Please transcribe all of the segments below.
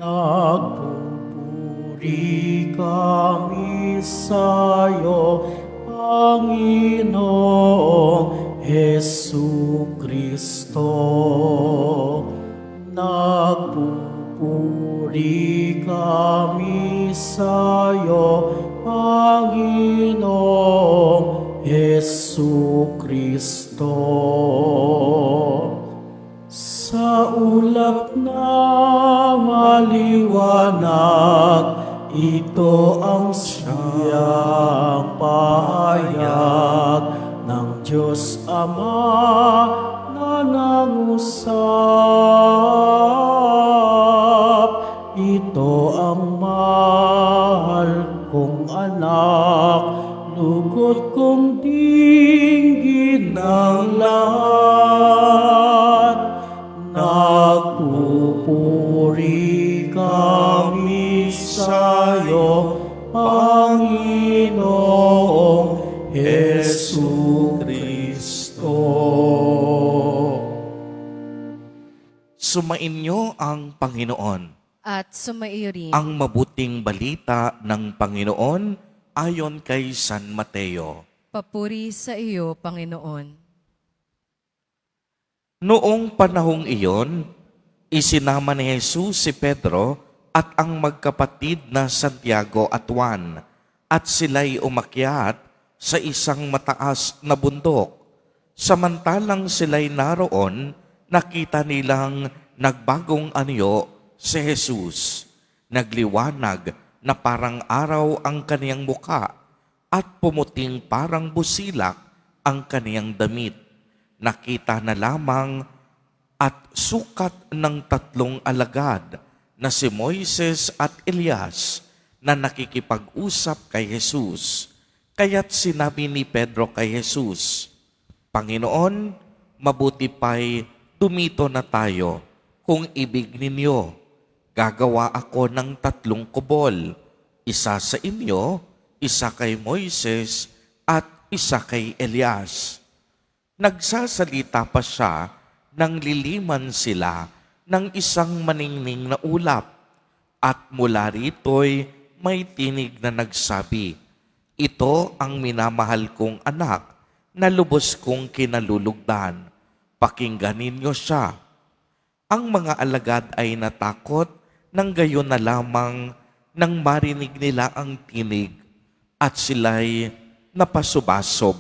Nagpupuri kami sa'yo, Panginoong Jesucristo. Nagpupuri kami sa'yo, Panginoong Jesucristo. Sa ulap na maliwanag, ito ang siyang pahayag ng Diyos Ama na nangusap. Ito ang mahal kong anak, lugod kong dinggin ang lahat. Nagpupuri kami sa'yo, Panginoong Jesucristo. Sumainyo ang Panginoon. At sumaiyo rin Ang mabuting balita ng Panginoon ayon kay San Mateo. papuri sa iyo, Panginoon. Noong panahong iyon, isinama ni Jesus si Pedro at ang magkapatid na Santiago at Juan, at sila'y umakyat sa isang mataas na bundok. Samantalang sila'y naroon, nakita nilang nagbagong anyo si Jesus. Nagliwanag na parang araw ang kaniyang muka at pumuting parang busilak ang kaniyang damit. Nakita na lamang at sukat ng tatlong alagad na si Moises at Elias na nakikipag-usap kay Jesus. Kaya't sinabi ni Pedro kay Jesus, Panginoon, mabuti pa'y tumito na tayo. Kung ibig ninyo, gagawa ako ng 3 kubol, isa sa inyo, isa kay Moises, at isa kay Elias. Nagsasalita pa siya nang liliman sila ng isang maningning na ulap, at mula rito'y may tinig na nagsabi, Ito ang minamahal kong anak na lubos kong kinalulugdan. Pakinggan ninyo siya. Ang mga alagad ay natakot nang gayon na lamang nang marinig nila ang tinig at sila'y napasubasob.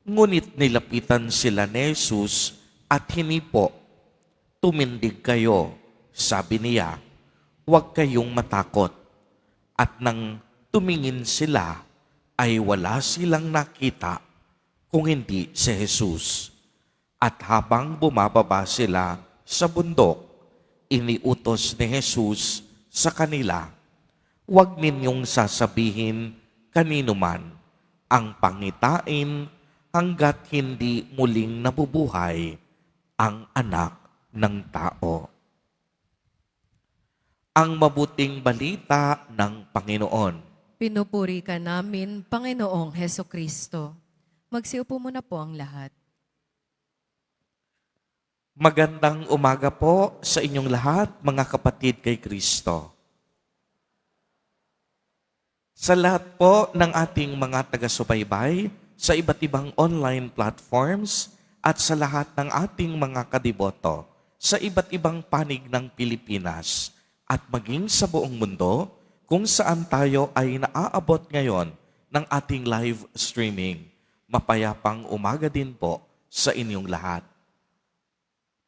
Ngunit nilapitan sila ni Jesus at hinipo. Tumindig kayo, sabi niya, huwag kayong matakot. At nang tumingin sila, ay wala silang nakita kung hindi si Jesus. At habang bumababa sila sa bundok, iniutos ni Jesus sa kanila, huwag ninyong sasabihin kanino man ang pangitain hanggat hindi muling nabubuhay ang anak ng tao. Ang mabuting balita ng Panginoon. Pinupuri ka namin, Panginoong Hesukristo. Magsiupo muna po ang lahat. Magandang umaga po sa inyong lahat, mga kapatid kay Kristo. Sa lahat po ng ating mga taga-subaybay, sa iba't ibang online platforms, at sa lahat ng ating mga kadiboto, sa iba't ibang panig ng Pilipinas, at maging sa buong mundo, kung saan tayo ay naaabot ngayon ng ating live streaming. Mapayapang umaga din po sa inyong lahat.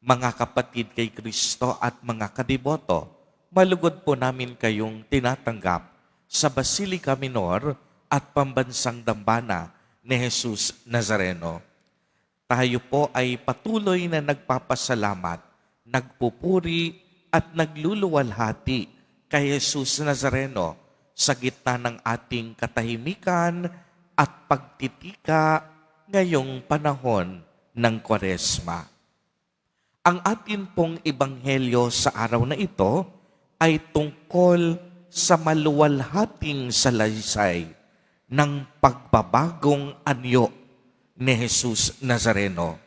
Mga kapatid kay Kristo at mga kadiboto, malugod po namin kayong tinatanggap sa Basilica Minor at Pambansang Dambana ni Jesus Nazareno. Tayo po ay patuloy na nagpapasalamat, nagpupuri at nagluluwalhati kay Jesus Nazareno sa gitna ng ating katahimikan at pagtitika ngayong panahon ng Kwaresma. Ang atin pong ebanghelyo sa araw na ito ay tungkol sa maluwalhating salaysay ng pagbabagong anyo ni Jesus Nazareno.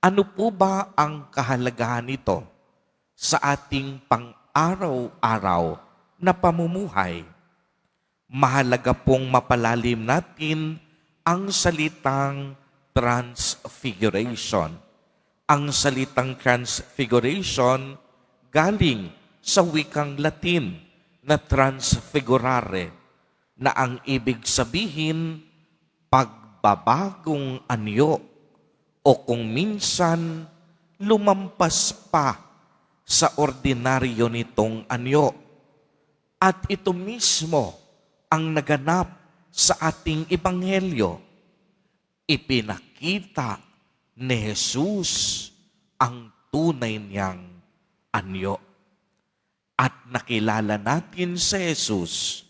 Ano po ba ang kahalagahan nito sa ating araw-araw na pamumuhay. Mahalaga pong mapalalim natin ang salitang transfiguration. Ang salitang transfiguration galing sa wikang Latin na transfigurare, na ang ibig sabihin pagbabagong anyo o kung minsan lumampas pa sa ordinaryo nitong anyo. At ito mismo ang naganap sa ating ebanghelyo. Ipinakita ni Jesus ang tunay niyang anyo. At nakilala natin si Jesus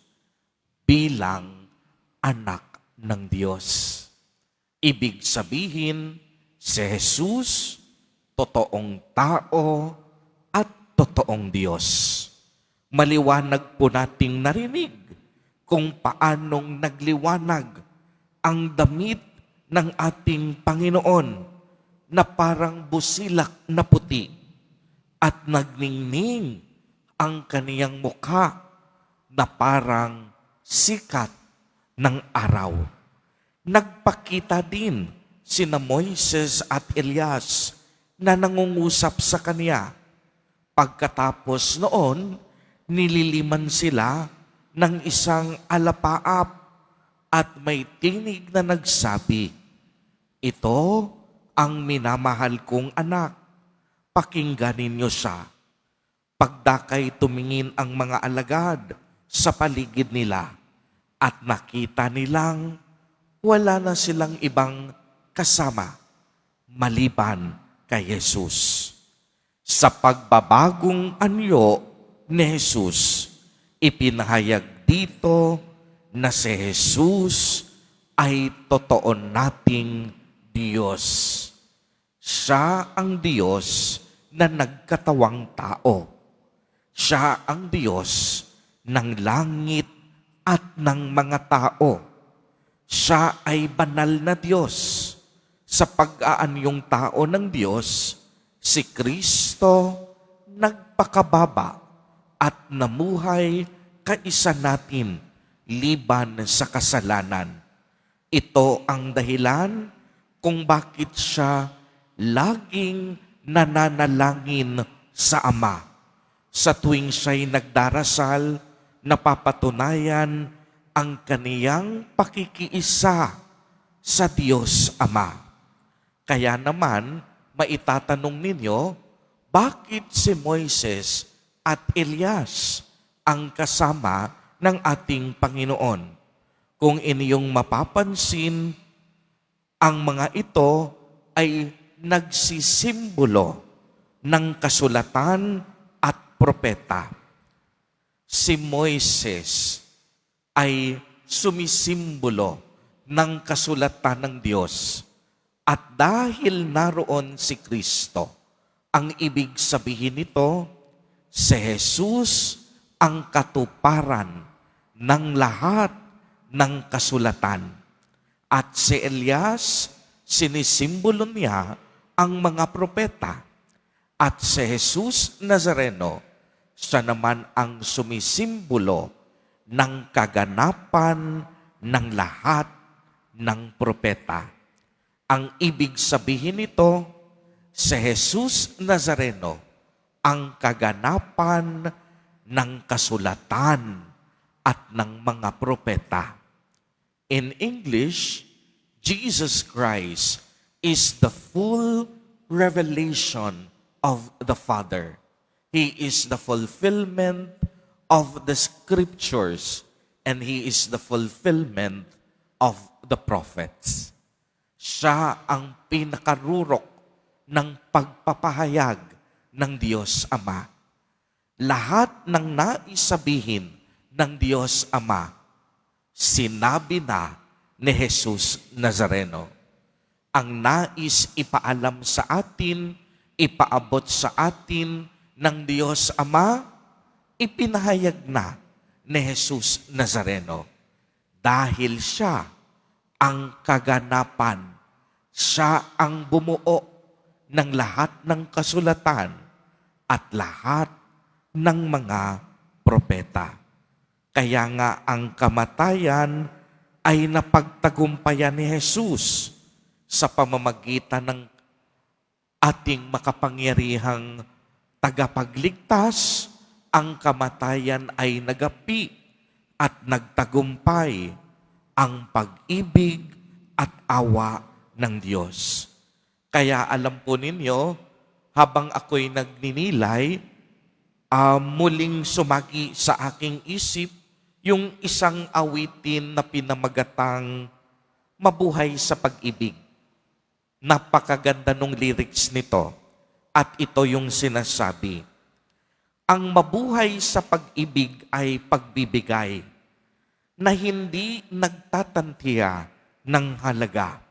bilang anak ng Diyos. Ibig sabihin, si Jesus, totoong tao at totoong Diyos. Maliwanag po nating narinig kung paanong nagliwanag ang damit ng ating Panginoon na parang busilak na puti at nagningning ang kaniyang mukha na parang sikat ng araw. Nagpakita din sina Moises at Elias na nangungusap sa kaniya. Pagkatapos noon, nililiman sila ng isang alapaap at may tinig na nagsabi, "Ito ang minamahal kong anak, pakinggan ninyo siya." Pagdakay tumingin ang mga alagad sa paligid nila at nakita nilang wala na silang ibang kasama maliban kay Jesus. Sa pagbabagong anyo ni Jesus, ipinahayag dito na si Jesus ay totoo nating Diyos. Siya ang Diyos na nagkatawang tao. Siya ang Diyos ng langit at ng mga tao. Siya ay banal na Diyos. Sa pag-aanyong tao ng Diyos, si Kristo nagpakababa at namuhay kaisa natin liban sa kasalanan. Ito ang dahilan kung bakit siya laging nananalangin sa Ama. Sa tuwing siya'y nagdarasal, napapatunayan ang kaniyang pakikiisa sa Diyos Ama. Kaya naman, maitatanong ninyo, bakit si Moises at Elias ang kasama ng ating Panginoon? Kung inyong mapapansin, ang mga ito ay nagsisimbolo ng kasulatan at propeta. Si Moises ay sumisimbolo ng kasulatan ng Diyos. At dahil naroon si Kristo, ang ibig sabihin nito, si Jesus ang katuparan ng lahat ng kasulatan. At si Elias, sinisimbolo niya ang mga propeta. At si Jesus Nazareno, siya naman ang sumisimbolo ng kaganapan ng lahat ng propeta. Ang ibig sabihin nito, si Jesus Nazareno ang kaganapan ng kasulatan at ng mga propeta. In English, Jesus Christ is the full revelation of the Father. He is the fulfillment of the Scriptures, and He is the fulfillment of the prophets. Siya ang pinakarurok ng pagpapahayag ng Diyos Ama. Lahat ng naisabihin ng Diyos Ama, sinabi na ni Jesus Nazareno. Ang nais ipaalam sa atin, ipaabot sa atin ng Diyos Ama, ipinahayag na ni Jesus Nazareno. Dahil siya ang kaganapan, siya ang bumuo ng lahat ng kasulatan at lahat ng mga propeta. Kaya nga ang kamatayan ay napagtagumpayan ni Jesus sa pamamagitan ng ating makapangyarihang tagapagligtas. Ang kamatayan ay nagapi at nagtagumpay ang pag-ibig at awa ng Diyos. Kaya alam po ninyo, habang ako'y nagninilay, muling sumagi sa aking isip yung isang awitin na pinamagatang Mabuhay sa Pag-ibig. Napakaganda nung lyrics nito. At ito yung sinasabi, ang mabuhay sa pag-ibig ay pagbibigay na hindi nagtatantiya ng halaga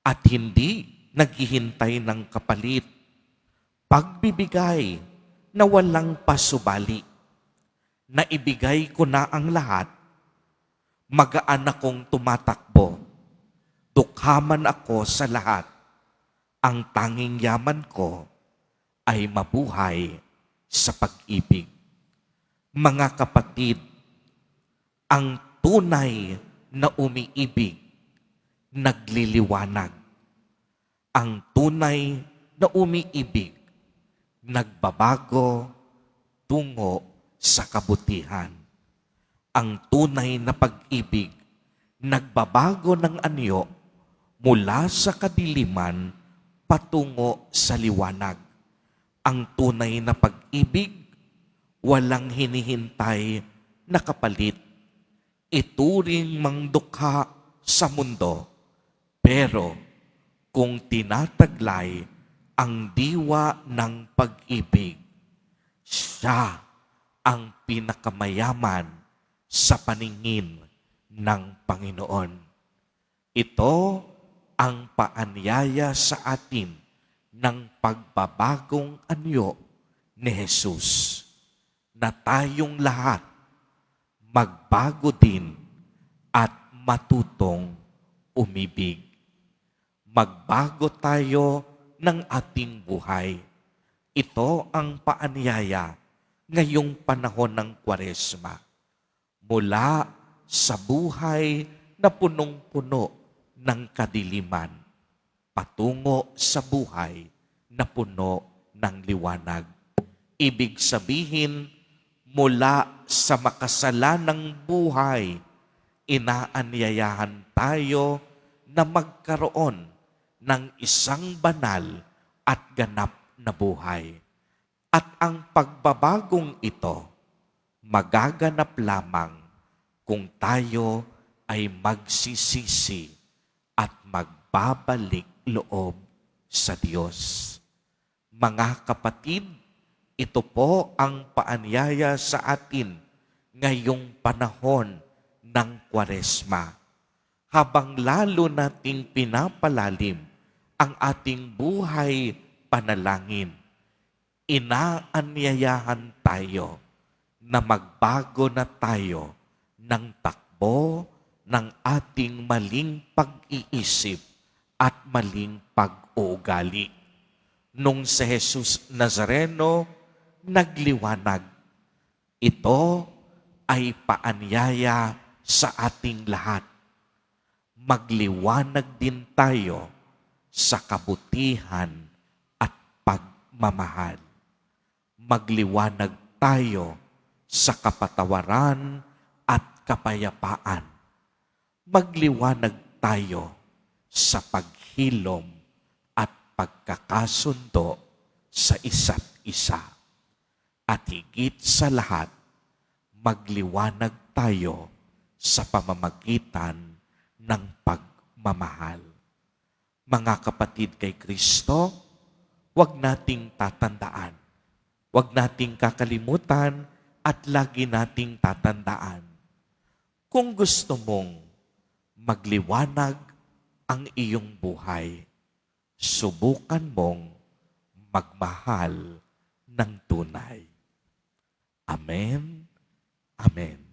at hindi naghihintay ng kapalit. Pagbibigay na walang pasubali. Naibigay ko na ang lahat, magaan akong tumatakbo. Dukhaman ako sa lahat. Ang tanging yaman ko ay mabuhay sa pag-ibig. Mga kapatid, ang tunay na umiibig, nagliliwanag. Ang tunay na umiibig, nagbabago tungo sa kabutihan. Ang tunay na pag-ibig, nagbabago ng anyo mula sa kadiliman patungo sa liwanag. Ang tunay na pag-ibig, walang hinihintay na kapalit. Ituring mang dukha sa mundo, pero kung tinataglay ang diwa ng pag-ibig, siya ang pinakamayaman sa paningin ng Panginoon. Ito ang paanyaya sa atin ng pagbabagong anyo ni Jesus, na tayong lahat magbago din at matutong umibig. Magbago tayo ng ating buhay. Ito ang paanyaya ngayong panahon ng Kwaresma. Mula sa buhay na punong-puno ng kadiliman, patungo sa buhay na puno ng liwanag. Ibig sabihin, mula sa makasalanang buhay, inaanyayahan tayo na magkaroon ng isang banal at ganap na buhay. At ang pagbabagong ito, magaganap lamang kung tayo ay magsisisi at magbabalik loob sa Diyos. Mga kapatid, ito po ang paanyaya sa atin ngayong panahon ng Kwaresma. Habang lalo nating pinapalalim ang ating buhay panalangin, inaanyayahan tayo na magbago na tayo ng takbo ng ating maling pag-iisip at maling pag-uugali. Nung si Jesus Nazareno nagliwanag, ito ay paanyaya sa ating lahat. Magliwanag din tayo sa kabutihan at pagmamahal. Magliwanag tayo sa kapatawaran at kapayapaan. Magliwanag tayo sa paghilom at pagkakasundo sa isa't isa. At higit sa lahat, magliwanag tayo sa pamamagitan ng pagmamahal. Mga kapatid kay Kristo, huwag nating tatandaan, huwag nating kakalimutan at lagi nating tatandaan. Kung gusto mong magliwanag ang iyong buhay, subukan mong magmahal ng tunay. Amen. Amen.